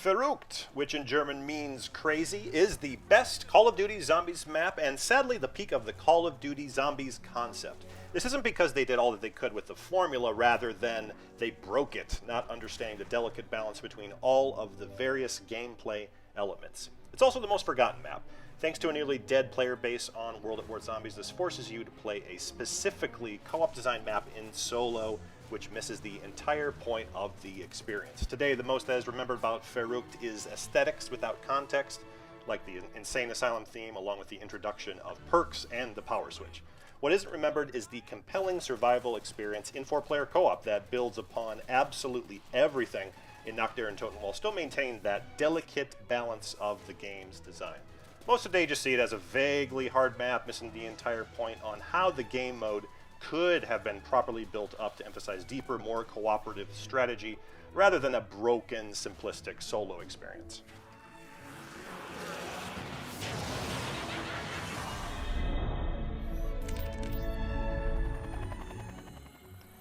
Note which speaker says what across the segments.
Speaker 1: Verruckt, which in German means crazy, is the best Call of Duty Zombies map and sadly the peak of the Call of Duty Zombies concept. This isn't because they did all that they could with the formula, rather than they broke it, not understanding the delicate balance between all of the various gameplay elements. It's also the most forgotten map. Thanks to a nearly dead player base on World at War Zombies, this forces you to play a specifically co-op designed map in solo, which misses the entire point of the experience. Today, the most that is remembered about Verruckt is aesthetics without context, like the Insane Asylum theme, along with the introduction of perks and the power switch. What isn't remembered is the compelling survival experience in 4-player co-op that builds upon absolutely everything in Nacht Der Untoten while still maintaining that delicate balance of the game's design. Most today just see it as a vaguely hard map, missing the entire point on how the game mode could have been properly built up to emphasize deeper, more cooperative strategy, rather than a broken, simplistic solo experience.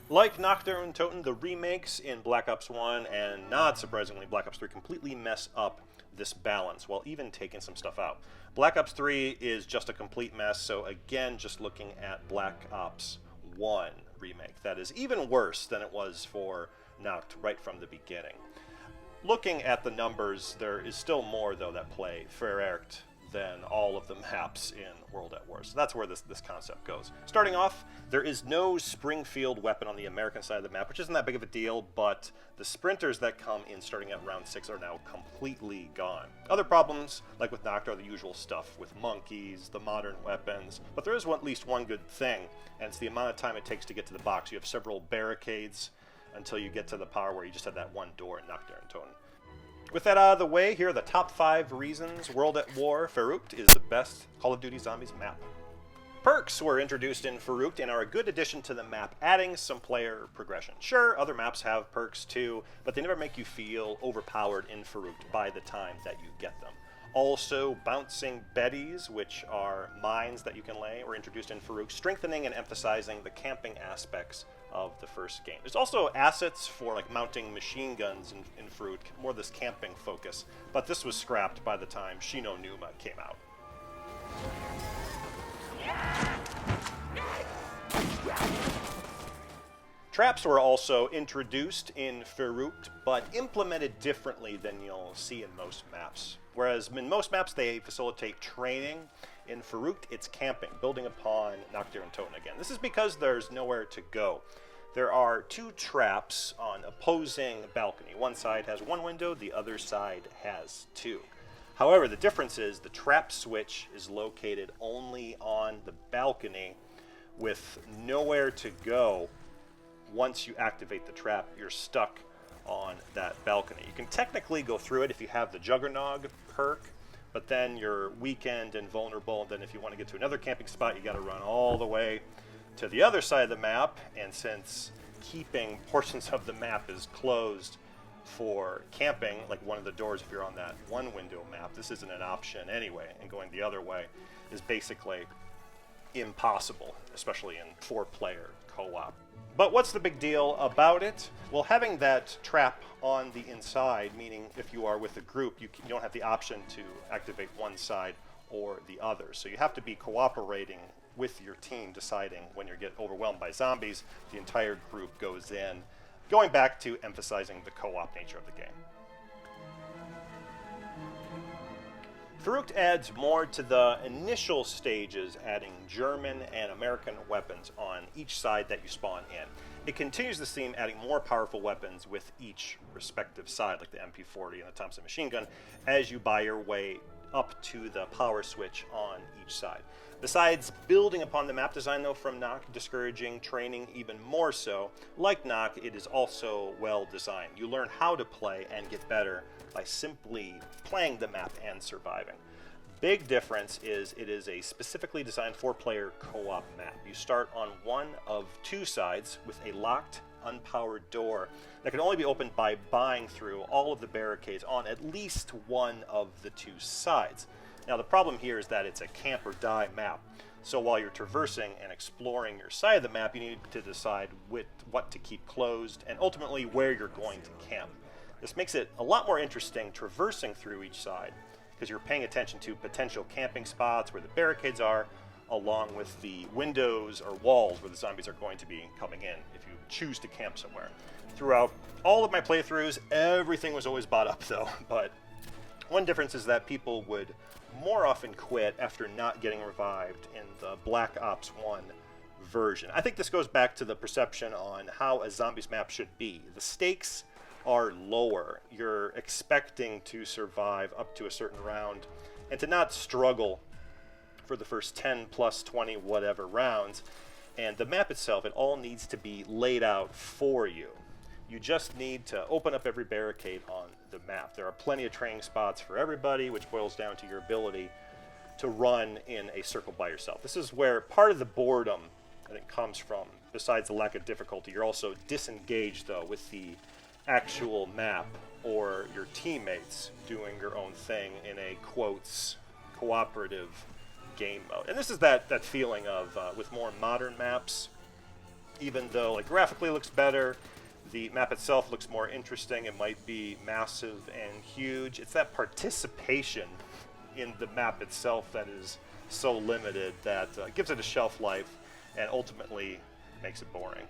Speaker 1: Like Nacht Der Untoten, the remakes in Black Ops 1 and, not surprisingly, Black Ops 3 completely mess up this balance while even taking some stuff out. Black Ops 3 is just a complete mess, so again, just looking at Black Ops 1 remake, that is even worse than it was for Nacht right from the beginning. Looking at the numbers, there is still more, though, that play Verruckt than all of the maps in World at War. So that's where this concept goes. Starting off, there is no Springfield weapon on the American side of the map, which isn't that big of a deal, but the sprinters that come in starting at round 6 are now completely gone. Other problems, like with Nacht, are the usual stuff with monkeys, the modern weapons, but there is at least one good thing, and it's the amount of time it takes to get to the box. You have several barricades until you get to the power where you just have that one door in Nacht Der Untoten. With that out of the way, here are the top 5 reasons World at War Verruckt is the best Call of Duty Zombies map. Perks were introduced in Verruckt and are a good addition to the map, adding some player progression. Sure, other maps have perks too, but they never make you feel overpowered in Verruckt by the time that you get them. Also, bouncing Bettys, which are mines that you can lay, were introduced in Verruckt, strengthening and emphasizing the camping aspects of the first game. There's also assets for like mounting machine guns in Verruckt, more this camping focus, but this was scrapped by the time Shino Numa came out. Traps were also introduced in Verruckt, but implemented differently than you'll see in most maps. Whereas in most maps they facilitate training, in Verruckt it's camping, building upon Nacht Der Untoten again. This is because there's nowhere to go. There are 2 traps on opposing balcony. One side has 1 window, the other side has 2. However, the difference is the trap switch is located only on the balcony with nowhere to go. Once you activate the trap, you're stuck on that balcony. You can technically go through it if you have the Juggernog perk, but then you're weakened and vulnerable, and then if you want to get to another camping spot, you got to run all the way to the other side of the map, and since keeping portions of the map is closed for camping, like one of the doors if you're on that one window map, this isn't an option anyway, and going the other way is basically impossible, especially in 4-player co-op. But what's the big deal about it? Well, having that trap on the inside, meaning if you are with a group, you don't have the option to activate one side or the other. So you have to be cooperating with your team, deciding when you get overwhelmed by zombies, the entire group goes in, going back to emphasizing the co-op nature of the game. Verruckt adds more to the initial stages, adding German and American weapons on each side that you spawn in. It continues this theme, adding more powerful weapons with each respective side, like the MP40 and the Thompson machine gun, as you buy your way up to the power switch on each side. Besides building upon the map design, though, from Nacht, discouraging training even more so, like Nacht, it is also well designed. You learn how to play and get better by simply playing the map and surviving. Big difference is it is a specifically designed 4-player co-op map. You start on one of 2 sides with a locked, unpowered door that can only be opened by buying through all of the barricades on at least one of the 2 sides. Now the problem here is that it's a camp or die map, so while you're traversing and exploring your side of the map, you need to decide what to keep closed and ultimately where you're going to camp. This makes it a lot more interesting traversing through each side, because you're paying attention to potential camping spots where the barricades are, along with the windows or walls where the zombies are going to be coming in if you choose to camp somewhere. Throughout all of my playthroughs, everything was always bought up though, but one difference is that people would more often quit after not getting revived in the Black Ops 1 version. I think this goes back to the perception on how a zombies map should be. The stakes are lower. You're expecting to survive up to a certain round and to not struggle for the first 10 plus 20 whatever rounds. And the map itself, it all needs to be laid out for you. You just need to open up every barricade on the map. There are plenty of training spots for everybody, which boils down to your ability to run in a circle by yourself. This is where part of the boredom, I think, comes from. Besides the lack of difficulty, you're also disengaged, though, with the actual map or your teammates doing your own thing in a, quotes, cooperative game mode. And this is that feeling of, with more modern maps, even though like graphically looks better, the map itself looks more interesting, it might be massive and huge, it's that participation in the map itself that is so limited that gives it a shelf life and ultimately makes it boring.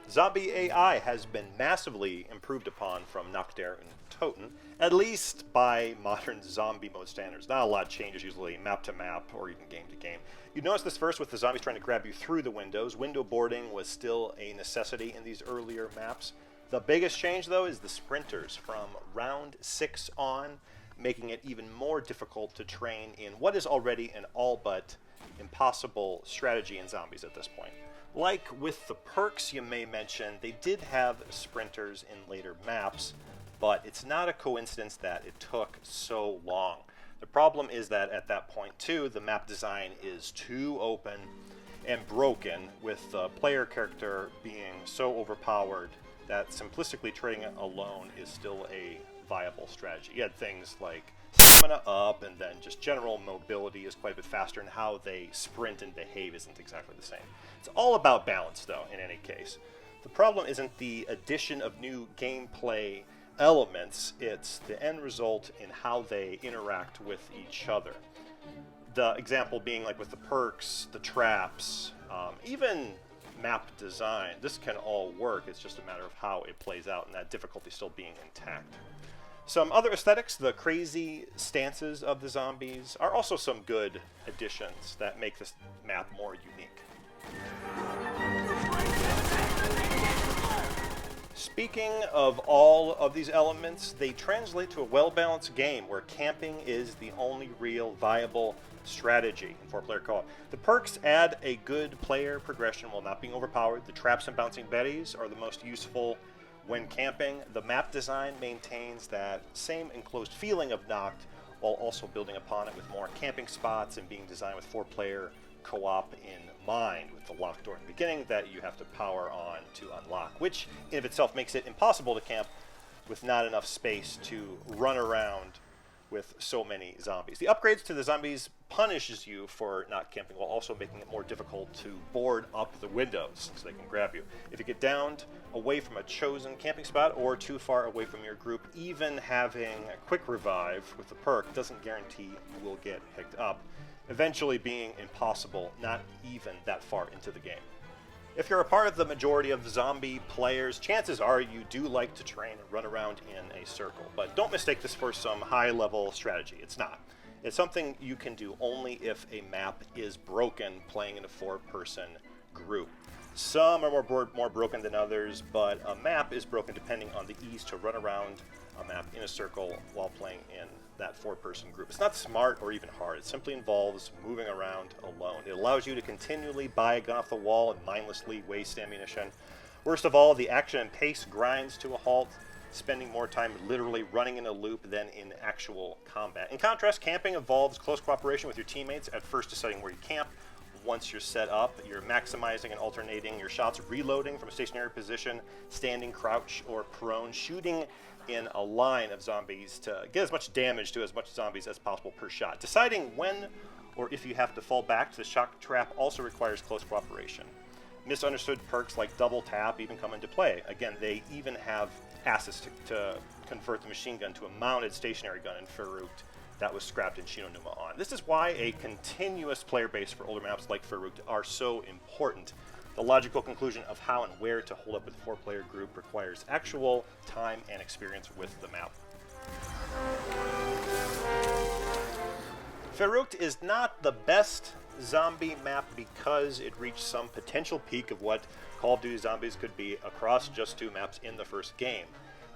Speaker 1: Zombie AI has been massively improved upon from Nacht Der Untoten, at least by modern zombie mode standards. Not a lot changes usually map to map or even game to game. You'd notice this first with the zombies trying to grab you through the windows. Window boarding was still a necessity in these earlier maps. The biggest change though is the sprinters from round 6 on, making it even more difficult to train in what is already an all but impossible strategy in zombies at this point. Like with the perks you may mention, they did have sprinters in later maps, but it's not a coincidence that it took so long. The problem is that at that point too, the map design is too open and broken, with the player character being so overpowered that simplistically trading it alone is still a viable strategy. You had things like stamina up, and then just general mobility is quite a bit faster, and how they sprint and behave isn't exactly the same. It's all about balance though, in any case. The problem isn't the addition of new gameplay elements, it's the end result in how they interact with each other. The example being like with the perks, the traps, even map design. This can all work, it's just a matter of how it plays out and that difficulty still being intact. Some other aesthetics, the crazy stances of the zombies, are also some good additions that make this map more unique. Speaking of all of these elements, they translate to a well-balanced game where camping is the only real viable strategy in 4-player co-op. The perks add a good player progression while not being overpowered. The traps and bouncing betties are the most useful when camping. The map design maintains that same enclosed feeling of Nacht while also building upon it with more camping spots and being designed with 4-player co-op in mind, with the locked door in the beginning that you have to power on to unlock, which in of itself makes it impossible to camp with not enough space to run around with so many zombies. The upgrades to the zombies punishes you for not camping while also making it more difficult to board up the windows so they can grab you. If you get downed away from a chosen camping spot or too far away from your group, even having a quick revive with the perk doesn't guarantee you will get picked up, eventually being impossible not even that far into the game. If you're a part of the majority of zombie players, chances are you do like to train and run around in a circle. But don't mistake this for some high-level strategy. It's not. It's something you can do only if a map is broken playing in a 4-person group. Some are more broken than others, but a map is broken depending on the ease to run around a map in a circle while playing in that 4-person group. It's not smart or even hard. It simply involves moving around alone. It allows you to continually buy a gun off the wall and mindlessly waste ammunition. Worst of all, the action and pace grinds to a halt, spending more time literally running in a loop than in actual combat. In contrast, camping involves close cooperation with your teammates at first deciding where you camp. Once you're set up, you're maximizing and alternating your shots, reloading from a stationary position, standing, crouch, or prone, shooting in a line of zombies to get as much damage to as much zombies as possible per shot. Deciding when or if you have to fall back to the shock trap also requires close cooperation. Misunderstood perks like double tap even come into play. Again, they even have assets to convert the machine gun to a mounted stationary gun in Verruckt that was scrapped in Numa on. This is why a continuous player base for older maps like Verruckt are so important. The logical conclusion of how and where to hold up with a 4-player group requires actual time and experience with the map. Verruckt is not the best zombie map because it reached some potential peak of what Call of Duty Zombies could be across just 2 maps in the first game.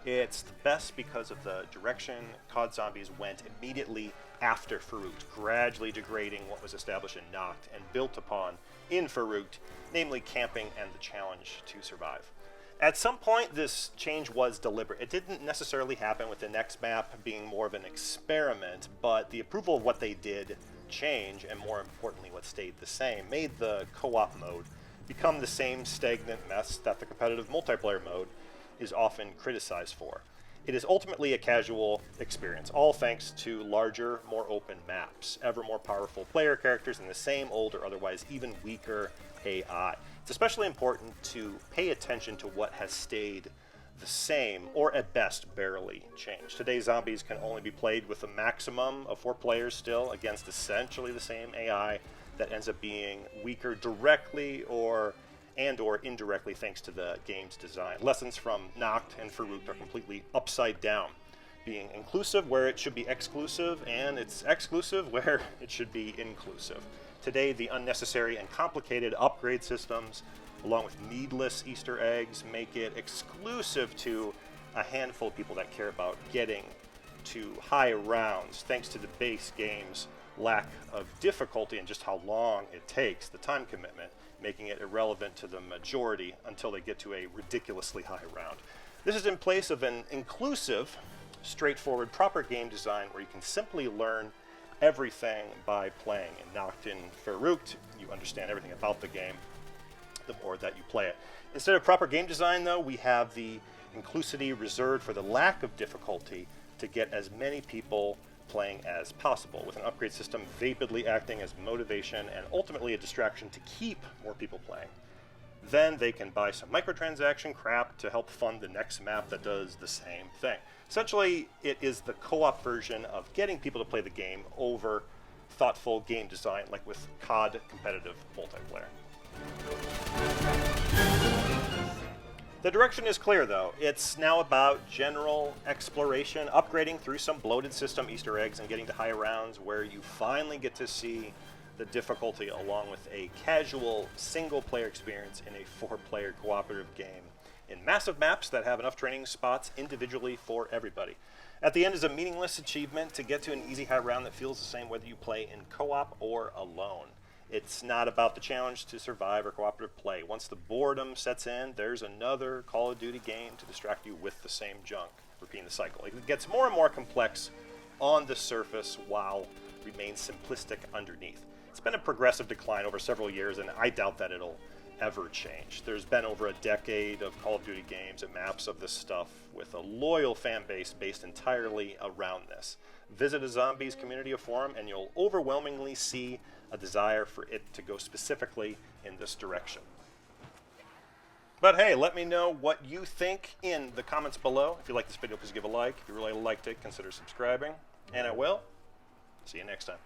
Speaker 1: It's the best because of the direction COD Zombies went immediately after Verruckt, gradually degrading what was established in Nacht and built upon in Verruckt, namely camping and the challenge to survive. At some point, this change was deliberate. It didn't necessarily happen with the next map being more of an experiment, but the approval of what they did change, and more importantly, what stayed the same, made the co-op mode become the same stagnant mess that the competitive multiplayer mode is often criticized for. It is ultimately a casual experience, all thanks to larger, more open maps, ever more powerful player characters, and the same old or otherwise even weaker AI. It's especially important to pay attention to what has stayed the same, or at best, barely changed. Today's zombies can only be played with a maximum of 4 players still, against essentially the same AI that ends up being weaker directly or indirectly thanks to the game's design. Lessons from Nacht and Verruckt are completely upside down, being inclusive where it should be exclusive, and it's exclusive where it should be inclusive. Today, the unnecessary and complicated upgrade systems, along with needless Easter eggs, make it exclusive to a handful of people that care about getting to high rounds, thanks to the base game's lack of difficulty and just how long it takes, the time commitment, making it irrelevant to the majority until they get to a ridiculously high round. This is in place of an inclusive, straightforward, proper game design where you can simply learn everything by playing. In Nacht and Verruckt, you understand everything about the game the more that you play it. Instead of proper game design, though, we have the inclusivity reserved for the lack of difficulty to get as many people playing as possible, with an upgrade system vapidly acting as motivation and ultimately a distraction to keep more people playing. Then they can buy some microtransaction crap to help fund the next map that does the same thing. Essentially, it is the co-op version of getting people to play the game over thoughtful game design, like with COD competitive multiplayer. The direction is clear, though. It's now about general exploration, upgrading through some bloated system Easter eggs, and getting to higher rounds where you finally get to see the difficulty along with a casual single-player experience in a 4-player cooperative game in massive maps that have enough training spots individually for everybody. At the end is a meaningless achievement to get to an easy high round that feels the same whether you play in co-op or alone. It's not about the challenge to survive or cooperative play. Once the boredom sets in, there's another Call of Duty game to distract you with the same junk, repeating the cycle. It gets more and more complex on the surface while remains simplistic underneath. It's been a progressive decline over several years, and I doubt that it'll ever change. There's been over a decade of Call of Duty games and maps of this stuff with a loyal fan base based entirely around this. Visit a Zombies community or forum and you'll overwhelmingly see a desire for it to go specifically in this direction. But hey, let me know what you think in the comments below. If you like this video, please give a like. If you really liked it, consider subscribing. And I will see you next time.